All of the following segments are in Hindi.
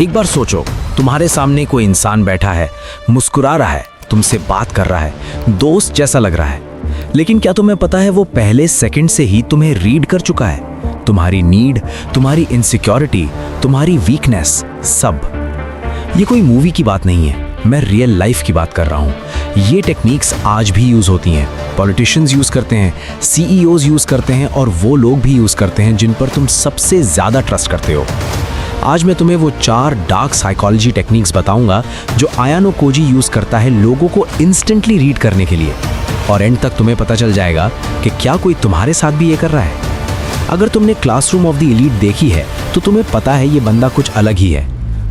एक बार सोचो, तुम्हारे सामने कोई इंसान बैठा है, मुस्कुरा रहा है, तुमसे बात कर रहा है, दोस्त जैसा लग रहा है, लेकिन क्या तुम्हें पता है वो पहले सेकंड से ही तुम्हें रीड कर चुका है? तुम्हारी नीड, तुम्हारी इनसिक्योरिटी, तुम्हारी वीकनेस, सब। ये कोई मूवी की बात नहीं है, मैं रियल लाइफ की बात कर रहा हूँ। ये टेक्निक्स आज भी यूज होती हैं, पॉलिटिशियंस यूज करते हैं, सीईओज यूज करते हैं, और वो लोग भी यूज करते हैं जिन पर तुम सबसे ज्यादा ट्रस्ट करते हो। आज मैं तुम्हें वो 4 डार्क साइकोलॉजी टेक्निक्स बताऊंगा जो आयानो कोजी यूज करता है लोगों को इंस्टेंटली रीड करने के लिए, और एंड तक तुम्हें पता चल जाएगा कि क्या कोई तुम्हारे साथ भी ये कर रहा है। अगर तुमने क्लासरूम ऑफ द एलीट देखी है तो तुम्हें पता है ये बंदा कुछ अलग ही है।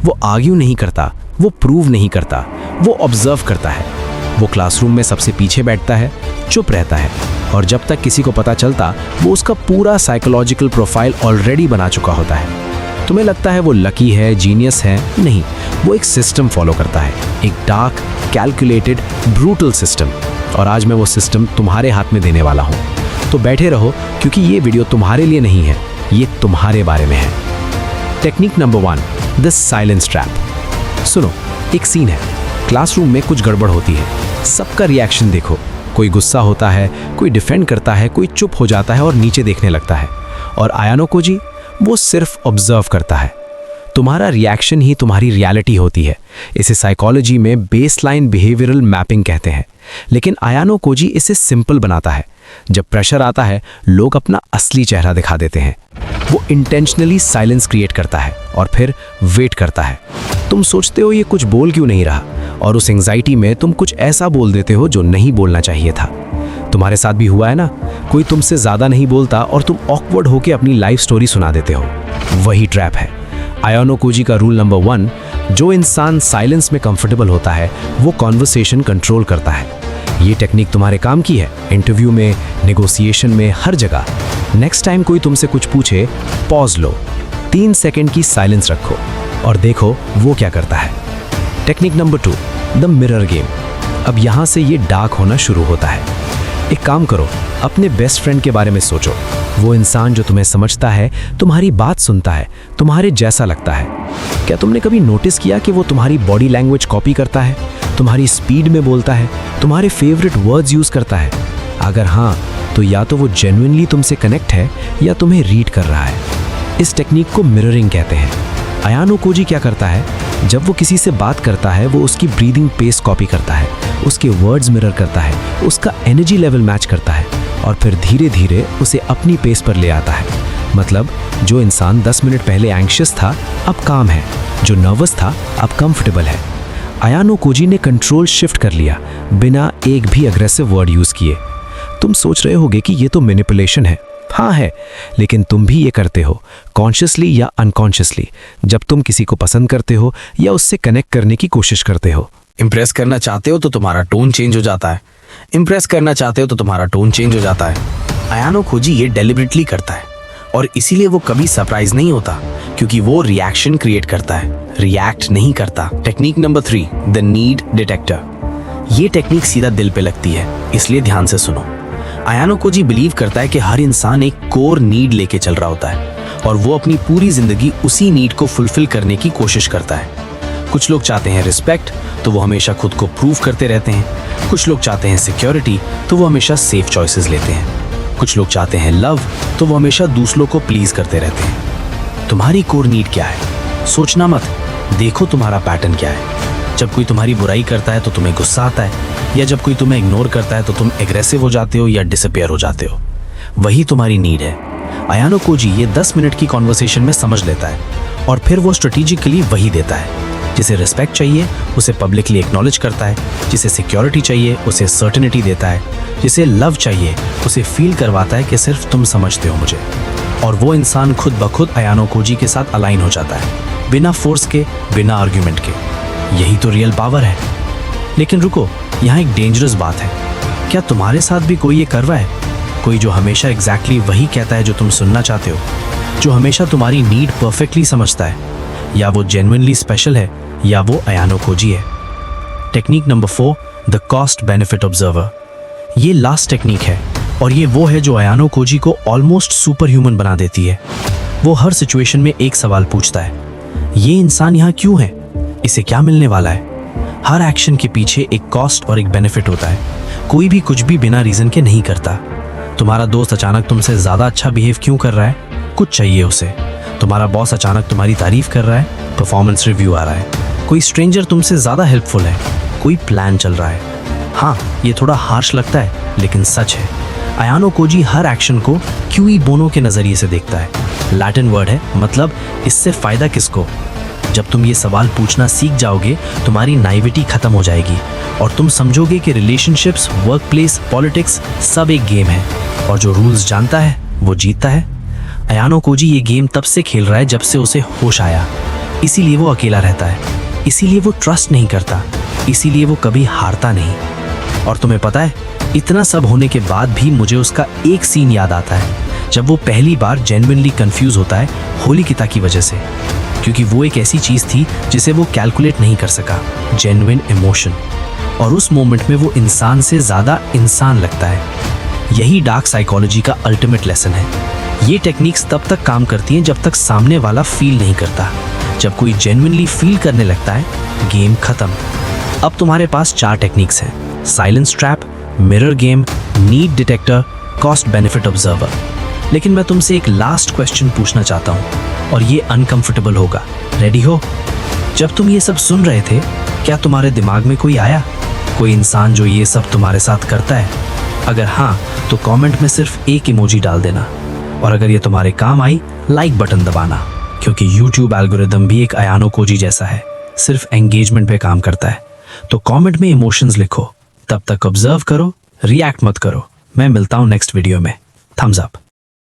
वो आर्ग्यू नहीं करता, वो प्रूव नहीं करता, वो ऑब्जर्व करता है। वो क्लासरूम में सबसे पीछे बैठता है, चुप रहता है, और जब तक किसी को पता चलता वो उसका पूरा साइकोलॉजिकल प्रोफाइल ऑलरेडी बना चुका होता है। तुम्हें लगता है वो लकी है, जीनियस है, नहीं, वो एक सिस्टम फॉलो करता है, एक डार्क, कैलकुलेटेड, ब्रूटल सिस्टम। और आज मैं वो सिस्टम तुम्हारे हाथ में देने वाला हूँ। तो बैठे रहो, क्योंकि ये वीडियो तुम्हारे लिए नहीं है, ये तुम्हारे बारे में है। Technique number 1, the silence trap. सुनो, एक सीन है, क्लासरूम में कुछ गड़बड़ होती है, सबका रिएक्शन देखो। कोई गुस्सा होता है, कोई डिफेंड करता है, कोई चुप हो जाता है और नीचे देखने लगता है। और आयानो कोजी, वो सिर्फ ऑब्जर्व करता है। तुम्हारा रिएक्शन ही तुम्हारी रियलिटी होती है। इसे साइकोलॉजी में बेसलाइन बिहेवियरल मैपिंग कहते हैं। लेकिन आयानो कोजी इसे सिंपल बनाता है। जब प्रेशर आता है, लोग अपना असली चेहरा दिखा देते हैं। वो इंटेंशनली साइलेंस क्रिएट करता है और फिर वेट करता है। तुम सोचते हो ये कुछ बोल क्यों नहीं रहा, और उस एंग्जाइटी में तुम कुछ ऐसा बोल देते हो जो नहीं बोलना चाहिए था। तुम्हारे साथ भी हुआ है ना, कोई तुमसे ज्यादा नहीं बोलता और तुम ऑकवर्ड होकर अपनी लाइफ स्टोरी सुना देते हो। वही ट्रैप है। आयानो कोजी का रूल नंबर 1, जो इंसान साइलेंस में कंफर्टेबल होता है वो कॉन्वर्सेशन कंट्रोल करता है। ये टेक्निक तुम्हारे काम की है, इंटरव्यू में, नेगोशिएशन में, हर जगह। नेक्स्ट टाइम कोई तुमसे कुछ पूछे, पॉज लो, 3 सेकंड की साइलेंस रखो और देखो वो क्या करता है। Technique number 2, the mirror game. अब यहाँ से ये डार्क होना शुरू होता है। एक काम करो, अपने बेस्ट फ्रेंड के बारे में सोचो। वो इंसान जो तुम्हें समझता है, तुम्हारी बात सुनता है, तुम्हारे जैसा लगता है। क्या तुमने कभी नोटिस किया कि वो तुम्हारी बॉडी लैंग्वेज कॉपी करता है, तुम्हारी स्पीड में बोलता है, तुम्हारे फेवरेट वर्ड्स यूज करता है? अगर हाँ, तो या तो वो जेन्युइनली तुमसे कनेक्ट है या तुम्हें रीड कर रहा है। इस टेक्निक को मिररिंग कहते हैं। आयानो कोजी क्या करता है, जब वो किसी से बात करता है वो उसकी ब्रीदिंग पेस कॉपी करता है, उसके वर्ड्स मिरर करता है, उसका एनर्जी लेवल मैच करता है, और फिर धीरे धीरे उसे अपनी पेस पर ले आता है। मतलब जो इंसान 10 मिनट पहले एंग्शियस था अब काम है, जो नर्वस था अब कंफर्टेबल है। आयानो कोजी ने कंट्रोल शिफ्ट कर लिया बिना एक भी अग्रेसिव वर्ड यूज किए। तुम सोच रहे होगे कि ये तो मैनिपुलेशन है। हाँ है, लेकिन तुम भी ये करते हो, कॉन्शियसली या अनकॉन्शियसली, जब तुम किसी को पसंद करते हो या उससे कनेक्ट करने की कोशिश करते हो। इम्प्रेस करना चाहते हो तो तुम्हारा टोन चेंज हो जाता है। इम्प्रेस करना चाहते हो तो तुम्हारा टोन चेंज हो जाता है। आयानो कोजी ये डेलिबरेटली करता है, और इसीलिए वो कभी सरप्राइज नहीं होता, क्योंकि वो रिएक्शन क्रिएट करता है, रिएक्ट नहीं करता। Technique number 3, the need detector. ये टेक्निक सीधा दिल पे लगती है, इसलिए ध्यान से सुनो। आयानो कोजी बिलीव करता है कि हर इंसान एक कोर नीड लेके चल रहा होता है, और वो अपनी पूरी जिंदगी उसी नीड को फुलफिल करने की कोशिश करता है। कुछ लोग चाहते हैं रिस्पेक्ट, तो वो हमेशा खुद को प्रूव करते रहते हैं। कुछ लोग चाहते हैं सिक्योरिटी, तो वो हमेशा सेफ चॉइसेस लेते हैं। कुछ लोग चाहते हैं लव, तो वो हमेशा दूसरों को प्लीज करते रहते हैं। तुम्हारी कोर नीड क्या है? सोचना मत, देखो तुम्हारा पैटर्न क्या है। जब कोई तुम्हारी बुराई करता है तो तुम्हें गुस्सा आता है, या जब कोई तुम्हें इग्नोर करता है तो तुम एग्रेसिव हो जाते हो या डिसअपियर हो जाते हो। वही तुम्हारी नीड है। आयानो कोजी ये 10 मिनट की कॉन्वर्सेशन में समझ लेता है, और फिर वो स्ट्रेटेजिकली वही देता है। जिसे रिस्पेक्ट चाहिए उसे पब्लिकली एक्नॉलेज करता है, जिसे सिक्योरिटी चाहिए उसे सर्टेनिटी देता है, जिसे लव चाहिए उसे फील करवाता है कि सिर्फ तुम समझते हो मुझे। और वो इंसान खुद ब खुद आयानो कोजी के साथ अलाइन हो जाता है, बिना फोर्स के, बिना आर्ग्यूमेंट के। यही तो रियल पावर है। लेकिन रुको, यहाँ एक डेंजरस बात है। क्या तुम्हारे साथ भी कोई ये कर रहा है? कोई जो हमेशा एग्जैक्टली वही कहता है जो तुम सुनना चाहते हो, जो हमेशा तुम्हारी नीड परफेक्टली समझता है? या वो जेन्युइनली स्पेशल है, या वो आयानो कोजी है। Technique number 4, the cost benefit observer. ये लास्ट टेक्निक है, और ये वो है जो आयानो कोजी को ऑलमोस्ट सुपर ह्यूमन बना देती है। वो हर सिचुएशन में एक सवाल पूछता है, ये इंसान यहाँ क्यों है, इसे क्या मिलने वाला है। हर एक्शन के पीछे एक कॉस्ट और एक बेनिफिट होता है। कोई भी कुछ भी बिना रीजन के नहीं करता। तुम्हारा दोस्त अचानक तुमसे ज्यादा अच्छा बिहेव क्यों कर रहा है, कुछ चाहिए उसे। तुम्हारा बॉस अचानक तुम्हारी तारीफ कर रहा है, परफॉर्मेंस रिव्यू आ रहा है। कोई स्ट्रेंजर तुमसे ज्यादा हेल्पफुल है, कोई प्लान चल रहा है। हाँ, ये थोड़ा हार्श लगता है लेकिन सच है। अयानो कोजी हर एक्शन को क्यूई बोनो के नजरिए से देखता है। लैटिन वर्ड है, मतलब इससे फायदा किसको। जब तुम ये सवाल पूछना सीख जाओगे, तुम्हारी नाइविटी खत्म हो जाएगी और तुम समझोगे कि रिलेशनशिप्स, वर्क प्लेस, पॉलिटिक्स सब एक गेम है और जो रूल्स जानता है वो जीतता है। अयानो कोजी ये गेम तब से खेल रहा है जब से उसे होश आया। इसीलिए वो अकेला रहता है, इसीलिए वो ट्रस्ट नहीं करता, इसीलिए वो कभी हारता नहीं। और तुम्हें पता है, इतना सब होने के बाद भी मुझे उसका एक सीन याद आता है, जब वो पहली बार जेन्युइनली कंफ्यूज होता है होलिकिता की वजह से, क्योंकि वो एक ऐसी चीज थी जिसे वो कैलकुलेट नहीं कर सका, जेन्युइन इमोशन। और उस मोमेंट में वो इंसान से ज्यादा इंसान लगता है। यही डार्क साइकोलॉजी का अल्टीमेट लेसन है। ये टेक्निक्स तब तक काम करती हैं जब तक सामने वाला फील नहीं करता। जब कोई जेन्युइनली फील करने लगता है, गेम खत्म। अब तुम्हारे पास 4 टेक्निक्स हैं: silence trap, mirror game, need detector, cost benefit observer. लेकिन मैं तुमसे एक लास्ट क्वेश्चन पूछना चाहता हूँ और ये अनकंफर्टेबल होगा। रेडी हो? जब तुम ये सब सुन रहे थे, क्या तुम्हारे दिमाग में कोई आया, कोई इंसान जो ये सब तुम्हारे साथ करता है? अगर हाँ, तो कमेंट में सिर्फ एक इमोजी डाल देना। और अगर ये तुम्हारे काम आई, लाइक बटन दबाना, क्योंकि YouTube एल्गोरिदम भी एक अयानो कोजी जैसा है, सिर्फ एंगेजमेंट पे काम करता है। तो कमेंट में इमोशंस लिखो। तब तक ऑब्जर्व करो, रिएक्ट मत करो। मैं मिलता हूँ नेक्स्ट वीडियो में। Thumbs up.